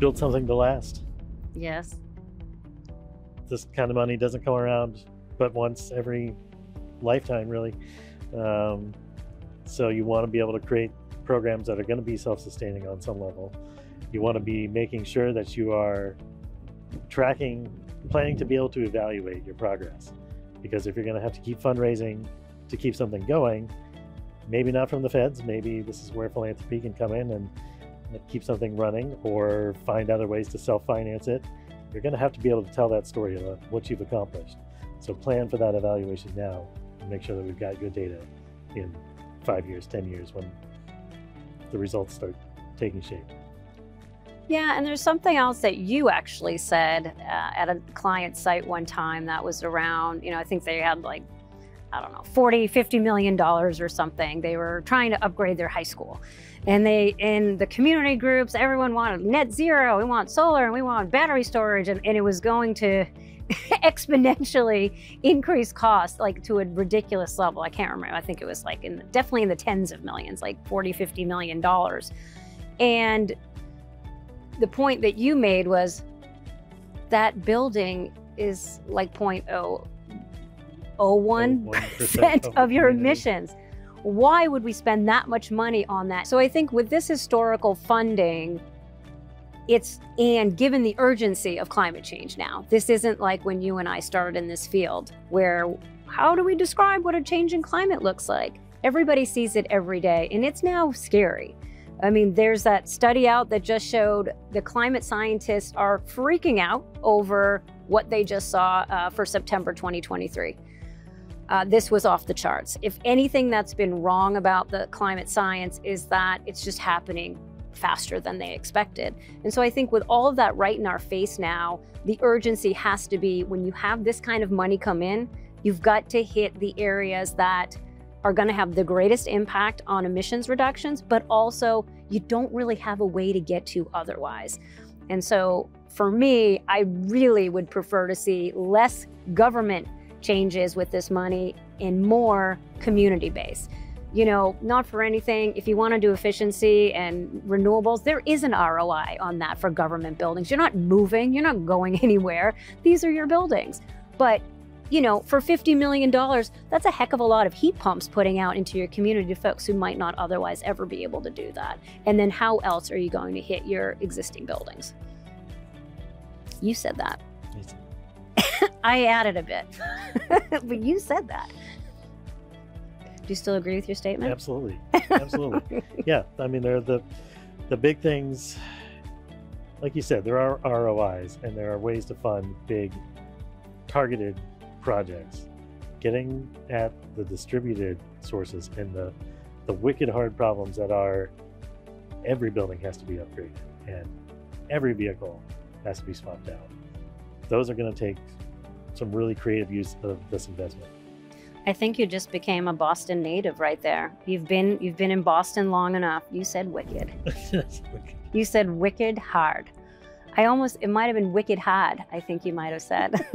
build something to last. Yes. This kind of money doesn't come around but once every lifetime, really. So you want to be able to create programs that are going to be self-sustaining on some level. You want to be making sure that you are planning to be able to evaluate your progress. Because if you're going to have to keep fundraising to keep something going, maybe not from the feds, maybe this is where philanthropy can come in and keep something running or find other ways to self-finance it. You're going to have to be able to tell that story about what you've accomplished. So plan for that evaluation now and make sure that we've got good data in 5 years, 10 years when the results start taking shape. Yeah, and there's something else that you actually said at a client site one time that was around, I think they had like, I don't know, $40–50 million or something. They were trying to upgrade their high school. And in the community groups, everyone wanted net zero, we want solar, and we want battery storage, and it was going to exponentially increase costs, like to a ridiculous level. I can't remember, I think it was like definitely in the tens of millions, like $40–50 million. And the point that you made was that building is like 0.001% of your emissions. Why would we spend that much money on that? So I think with this historical funding, and given the urgency of climate change now, this isn't like when you and I started in this field where, how do we describe what a change in climate looks like? Everybody sees it every day, and it's now scary. I mean, there's that study out that just showed the climate scientists are freaking out over what they just saw for September 2023. This was off the charts. If anything that's been wrong about the climate science is that it's just happening faster than they expected. And so I think with all of that right in our face now, the urgency has to be, when you have this kind of money come in, you've got to hit the areas that are going to have the greatest impact on emissions reductions, but also you don't really have a way to get to otherwise. And so for me, I really would prefer to see less government changes with this money and more community-based. Not for anything, if you want to do efficiency and renewables, there is an ROI on that for government buildings. You're not moving, you're not going anywhere. These are your buildings. But for $50 million, that's a heck of a lot of heat pumps putting out into your community to folks who might not otherwise ever be able to do that. And then how else are you going to hit your existing buildings? You said that. I added a bit, but you said that. Do you still agree with your statement? Absolutely, absolutely. Yeah, I mean, there are the big things, like you said, there are ROIs and there are ways to fund big targeted projects. Getting at the distributed sources and the wicked hard problems that are, every building has to be upgraded and every vehicle has to be swapped out. Those are going to take some really creative use of this investment. I think you just became a Boston native right there. You've been in Boston long enough. You said wicked. You said wicked hard. It might have been wicked hard, I think you might have said.